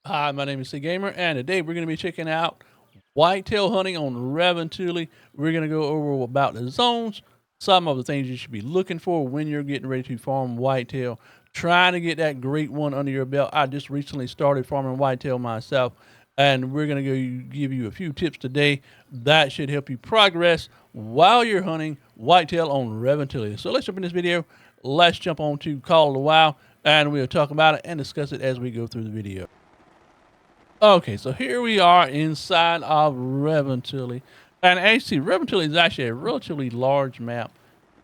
Hi, my name is C Gamer, and today we're going to be checking out whitetail hunting on Revontuli. We're going to go over about the zones, some of the things you should be looking for when you're getting ready to farm whitetail, trying to get that great one under your belt. I just recently started farming whitetail myself, and we're going to go give you a few tips today that should help you progress while you're hunting whitetail on Revontuli. So let's jump in this video. Let's jump on to Call of the Wild, and we'll talk about it and discuss it as we go through the video. Okay, so here we are inside of Revontuli. And actually, Revontuli is actually a relatively large map.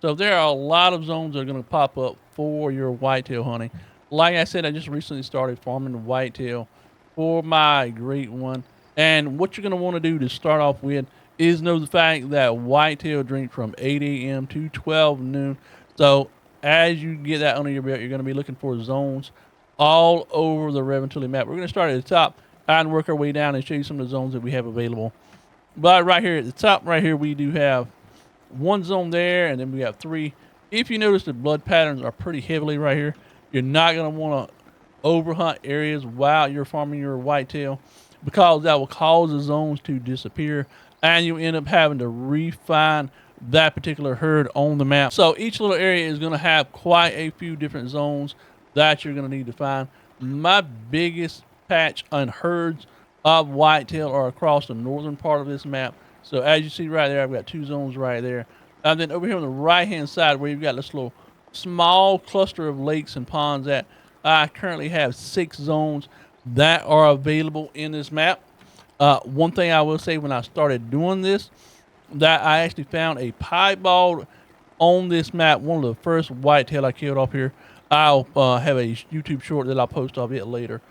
So there are a lot of zones that are going to pop up for your whitetail hunting. Like I said, I just recently started farming whitetail for my great one. And what you're going to want to do to start off with is know the fact that whitetail drink from 8 a.m. to 12 noon. So as you get that under your belt, you're going to be looking for zones all over the Revontuli map. We're going to start at the top and work our way down and show you some of the zones that we have available. But right here at the top, right here, we do have one zone there, and then we have three. If you notice, the blood patterns are pretty heavily right here. You're not going to want to overhunt areas while you're farming your whitetail because that will cause the zones to disappear, and you end up having to refine that particular herd on the map. So each little area is going to have quite a few different zones that you're going to need to find. My biggest patch and herds of whitetail are across the northern part of this map. So as you see right there, I've got two zones right there. And then over here on the right hand side where you've got this little small cluster of lakes and ponds at, I currently have 6 zones that are available in this map. One thing I will say, when I started doing this, that I actually found a piebald on this map, one of the first whitetail I killed off here. I'll have a YouTube short that I'll post of it later.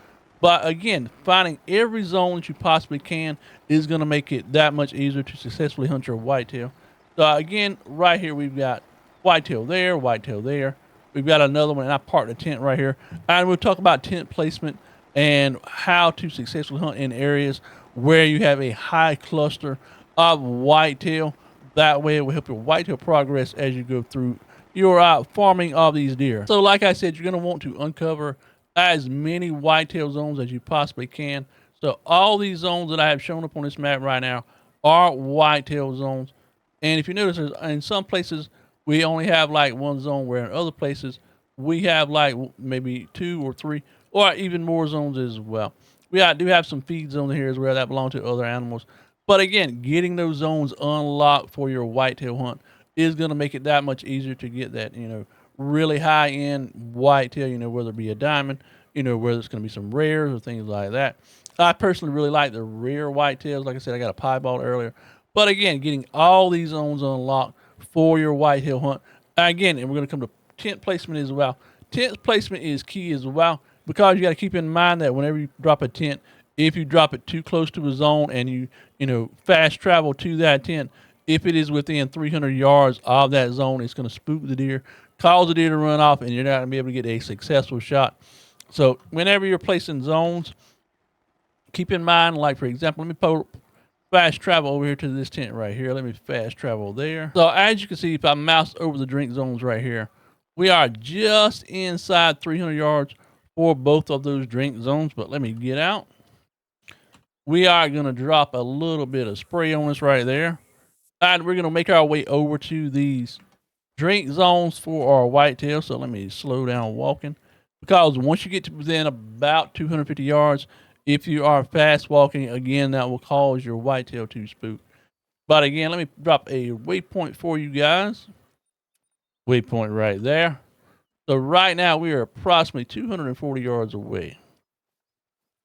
But again, finding every zone that you possibly can is going to make it that much easier to successfully hunt your whitetail. So again, right here we've got whitetail there, whitetail there. We've got another one, and I parked a tent right here. And we'll talk about tent placement and how to successfully hunt in areas where you have a high cluster of whitetail. That way it will help your whitetail progress as you go through your farming of these deer. So like I said, you're going to want to uncover as many whitetail zones as you possibly can. So all these zones that I have shown up on this map right now are whitetail zones. And if you notice, in some places we only have like one zone, where in other places we have like maybe 2 or 3 or even more zones as well. We do have some feed zones here as well that belong to other animals. But again, getting those zones unlocked for your whitetail hunt is going to make it that much easier to get that, really high end whitetail, whether it be a diamond, whether it's going to be some rares or things like that. I personally really like the rare whitetails. Like I said, I got a piebald earlier. But again, getting all these zones unlocked for your whitetail hunt. Again, and we're going to come to tent placement as well. Tent placement is key as well, because you got to keep in mind that whenever you drop a tent, if you drop it too close to a zone and you fast travel to that tent, if it is within 300 yards of that zone, it's going to spook the deer, cause the deer to run off, and you're not going to be able to get a successful shot. So whenever you're placing zones, keep in mind, like for example, let me fast travel over here to this tent right here. Let me fast travel there. So as you can see, if I mouse over the drink zones right here, we are just inside 300 yards for both of those drink zones. But let me get out. We are going to drop a little bit of spray on this right there. And we're going to make our way over to these drink zones for our whitetail. So let me slow down walking, because once you get to within about 250 yards, if you are fast walking, again, that will cause your whitetail to spook. But again, let me drop a waypoint for you guys. Waypoint right there. So right now we are approximately 240 yards away.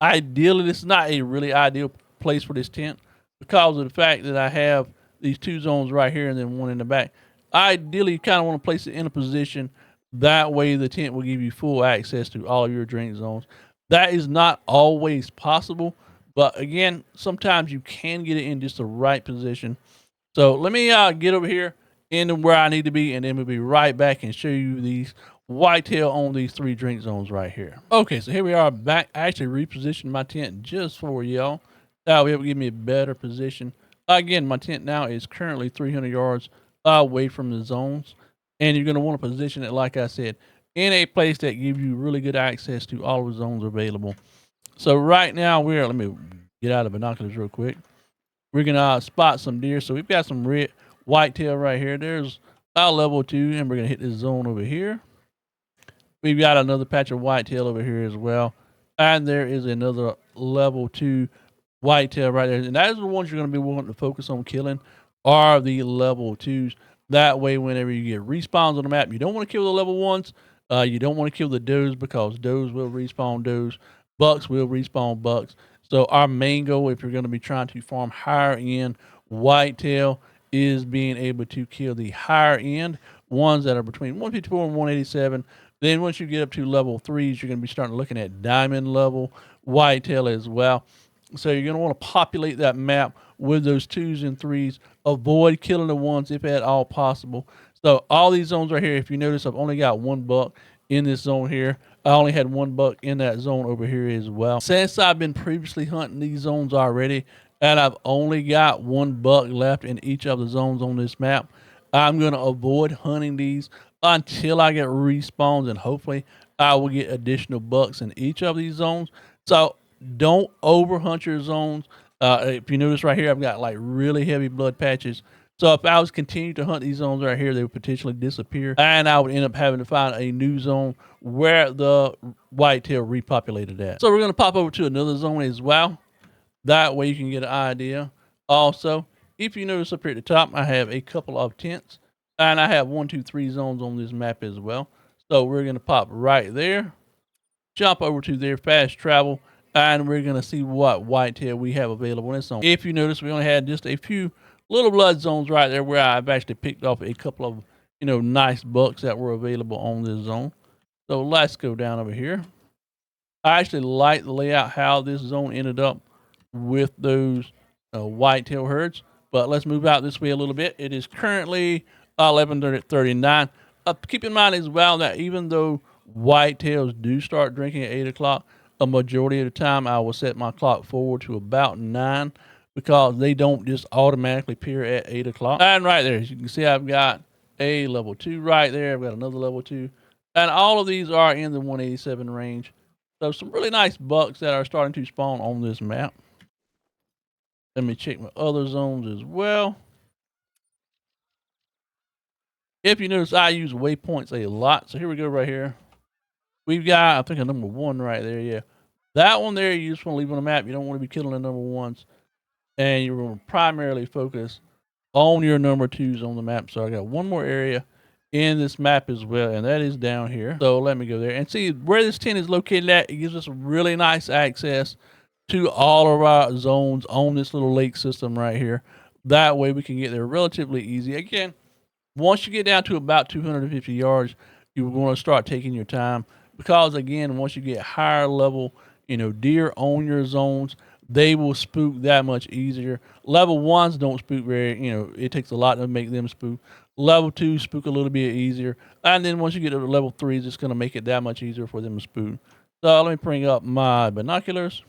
Ideally, this is not a really ideal place for this tent because of the fact that I have these 2 zones right here and then one in the back. Ideally, you kind of want to place it in a position that way the tent will give you full access to all of your drink zones. That is not always possible, but again, sometimes you can get it in just the right position. So let me get over here into where I need to be, and then we'll be right back and show you these whitetail on these 3 drink zones right here. Okay, so here we are back. I actually repositioned my tent just for y'all. That will give me a better position. Again, my tent now is currently 300 yards away from the zones, and you're going to want to position it, like I said, in a place that gives you really good access to all of the zones available. So right now let me get out of the binoculars real quick. We're gonna spot some deer. So we've got some red whitetail right here. There's our level 2, and we're gonna hit this zone over here. We've got another patch of whitetail over here as well, and there is another level 2 whitetail right there. And that is the ones you're gonna be wanting to focus on killing are the level 2s. That way, whenever you get respawns on the map, you don't want to kill the level 1s. You don't want to kill the does because does will respawn does. Bucks will respawn bucks. So our main goal, if you're going to be trying to farm higher end whitetail, is being able to kill the higher end ones that are between 154 and 187. Then once you get up to level 3s, you're going to be starting looking at diamond level whitetail as well. So you're going to want to populate that map with those 2s and 3s. Avoid killing the 1s if at all possible. So all these zones right here, if you notice, I've only got 1 buck in this zone here. I only had 1 buck in that zone over here as well. Since I've been previously hunting these zones already, and I've only got 1 buck left in each of the zones on this map, I'm going to avoid hunting these until I get respawns, and hopefully I will get additional bucks in each of these zones. So don't overhunt your zones. If you notice right here, I've got like really heavy blood patches. So if I was continuing to hunt these zones right here, they would potentially disappear, and I would end up having to find a new zone where the whitetail repopulated at. So we're going to pop over to another zone as well. That way you can get an idea. Also, if you notice up here at the top, I have a couple of tents, and I have 1, 2, 3 zones on this map as well. So we're going to pop right there, jump over to their fast travel, and we're going to see what whitetail we have available in this zone. If you notice, we only had just a few little blood zones right there where I've actually picked off a couple of, nice bucks that were available on this zone. So let's go down over here. I actually like the layout, how this zone ended up with those whitetail herds. But let's move out this way a little bit. It is currently 11:39. Keep in mind as well that even though whitetails do start drinking at 8 o'clock, a majority of the time I will set my clock forward to about 9 because they don't just automatically appear at 8 o'clock. And right there, as you can see, I've got a level 2 right there. I've got another level 2. And all of these are in the 187 range. So some really nice bucks that are starting to spawn on this map. Let me check my other zones as well. If you notice, I use waypoints a lot. So here we go right here. We've got, I think, a number 1 right there. Yeah. That one there, you just want to leave on the map. You don't want to be killing the number 1s. And you're going to primarily focus on your number 2s on the map. So I got one more area in this map as well, and that is down here. So let me go there and see where this tent is located at. It gives us really nice access to all of our zones on this little lake system right here. That way we can get there relatively easy. Again, once you get down to about 250 yards, you want to start taking your time because, again, once you get higher level, deer on your zones, they will spook that much easier. Level 1s don't spook very, it takes a lot to make them spook. Level 2 spook a little bit easier. And then once you get to level 3s, it's going to make it that much easier for them to spook. So let me bring up my binoculars.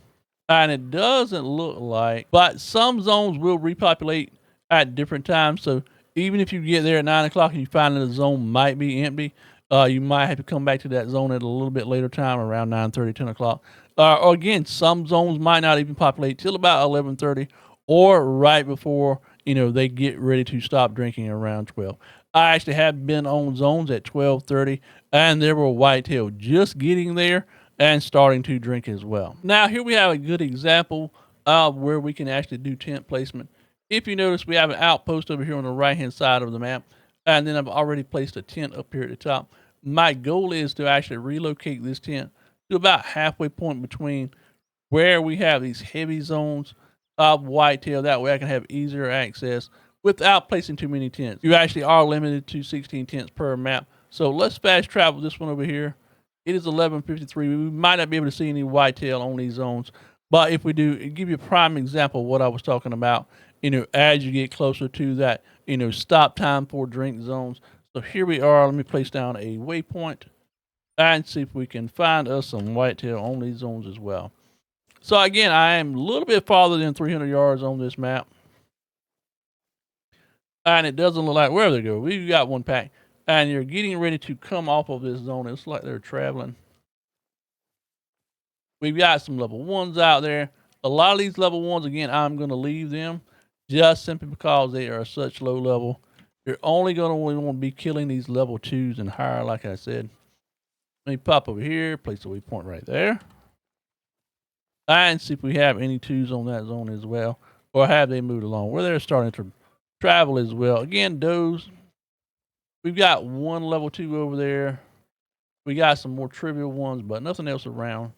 And it doesn't look like, but some zones will repopulate at different times. So even if you get there at 9 o'clock and you find that the zone might be empty, you might have to come back to that zone at a little bit later time, around 9:30, 10 o'clock. Or again, some zones might not even populate till about 11:30 or right before, they get ready to stop drinking around 12. I actually have been on zones at 12:30, and there were whitetail just getting there and starting to drink as well. Now, here we have a good example of where we can actually do tent placement. If you notice, we have an outpost over here on the right-hand side of the map, and then I've already placed a tent up here at the top. My goal is to actually relocate this tent to about halfway point between where we have these heavy zones of whitetail. That way I can have easier access without placing too many tents. You actually are limited to 16 tents per map. So let's fast travel this one over here. It is 11:53. We might not be able to see any whitetail on these zones, but if we do, it give you a prime example of what I was talking about, as you get closer to that, stop time for drink zones. So here we are. Let me place down a waypoint and see if we can find us some whitetail on these zones as well. So again, I am a little bit farther than 300 yards on this map. And it doesn't look like, where they go. We've got one pack. And you're getting ready to come off of this zone. It's like they're traveling. We've got some level 1s out there. A lot of these level 1s, again, I'm going to leave them just simply because they are such low level. You're only going to want to be killing these level 2s and higher, like I said. Let me pop over here, place a waypoint right there. And see if we have any 2s on that zone as well. Or have they moved along? Where they're starting to travel as well. Again, those, we've got one level 2 over there. We got some more trivial ones, but nothing else around.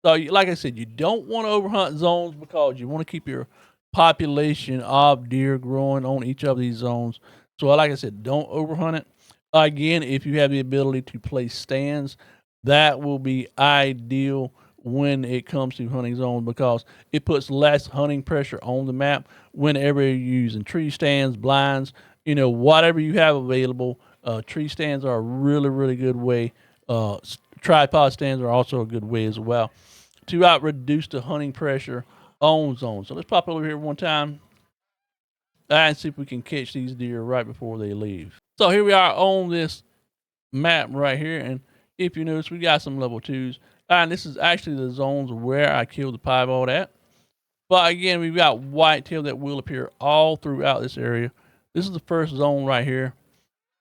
So, like I said, you don't want to overhunt zones because you want to keep your population of deer growing on each of these zones. So, like I said, don't overhunt it. Again, if you have the ability to place stands, that will be ideal when it comes to hunting zones because it puts less hunting pressure on the map whenever you're using tree stands, blinds, whatever you have available. Tree stands are a really, really good way. Tripod stands are also a good way as well to reduce the hunting pressure on zones. So let's pop over here one time and see if we can catch these deer right before they leave. So here we are on this map right here, and if you notice, we got some level 2s, and this is actually the zones where I killed the piebald at. But again, we've got whitetail that will appear all throughout this area. This is the first zone right here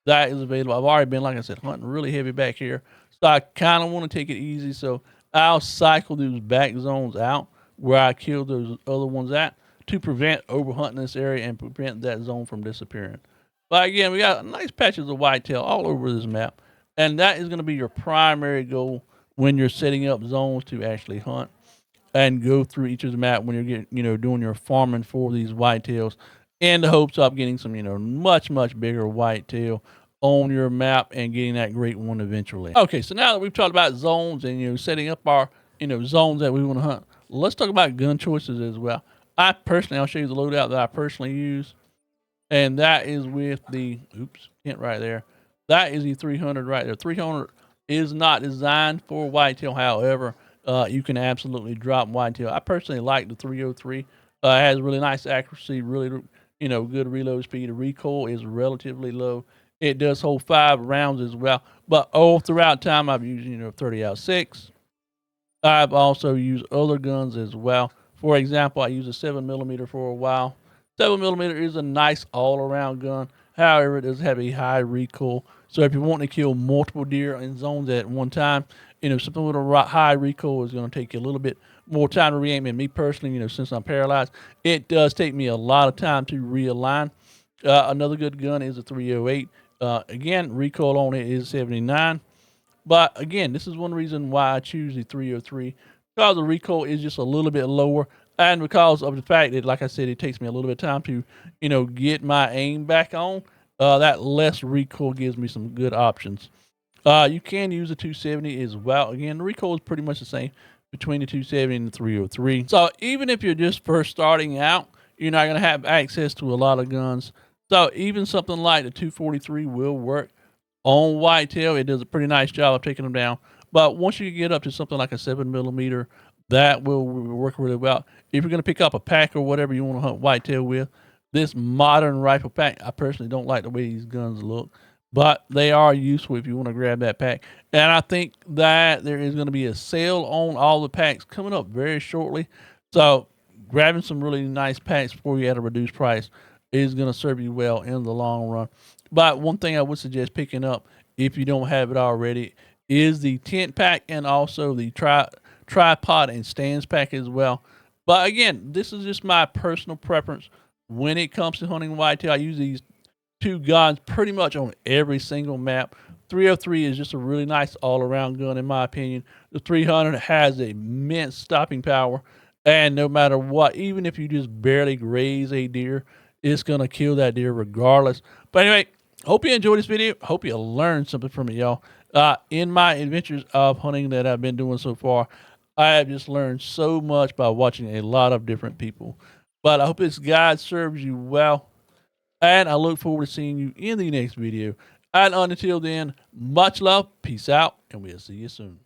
that is available. I've already been, like I said, hunting really heavy back here, so I kind of want to take it easy. So I'll cycle those back zones out where I killed those other ones at to prevent overhunting this area and prevent that zone from disappearing. But again, we got nice patches of whitetail all over this map, and that is going to be your primary goal when you're setting up zones to actually hunt and go through each of the map when you're doing your farming for these whitetails in the hopes of getting some, much bigger whitetail on your map and getting that great one eventually. Okay, so now that we've talked about zones and setting up our zones that we want to hunt, let's talk about gun choices as well. I'll show you the loadout that I personally use, and that is with the hint right there. That is the 300 right there. 300 is not designed for whitetail, however. You can absolutely drop whitetail. I personally like the 303. It has really nice accuracy, really, good reload speed. The recoil is relatively low. It does hold 5 rounds as well. But all throughout time, I've used, 30-06. I've also used other guns as well. For example, I used a 7mm for a while. 7mm is a nice all-around gun. However, it does have a high recoil. So if you want to kill multiple deer in zones at one time, something with a high recoil is going to take you a little bit more time to re-aim. And me personally, since I'm paralyzed, it does take me a lot of time to realign. Another good gun is a 308. Again, recoil on it is 79. But again, this is one reason why I choose the 303, because the recoil is just a little bit lower, and because of the fact that, like I said, it takes me a little bit of time to, get my aim back on. That less recoil gives me some good options. You can use the 270 as well. Again, the recoil is pretty much the same between the 270 and the 303. So even if you're just first starting out, you're not going to have access to a lot of guns. So even something like the 243 will work on whitetail. It does a pretty nice job of taking them down. But once you get up to something like a 7mm, that will work really well. If you're going to pick up a pack or whatever you want to hunt whitetail with, this modern rifle pack, I personally don't like the way these guns look, but they are useful if you want to grab that pack. And I think that there is going to be a sale on all the packs coming up very shortly. So grabbing some really nice packs for you at a reduced price is going to serve you well in the long run. But one thing I would suggest picking up, if you don't have it already, is the tent pack and also the tripod and stands pack as well. But again, this is just my personal preference. When it comes to hunting whitetail, I use these 2 guns pretty much on every single map. 303 is just a really nice all-around gun in my opinion. The 300 has immense stopping power, and no matter what, even if you just barely graze a deer, it's going to kill that deer regardless. But anyway, hope you enjoyed this video. Hope you learned something from it, y'all. In my adventures of hunting that I've been doing so far, I have just learned so much by watching a lot of different people. But I hope this guide serves you well, and I look forward to seeing you in the next video. And until then, much love, peace out, and we'll see you soon.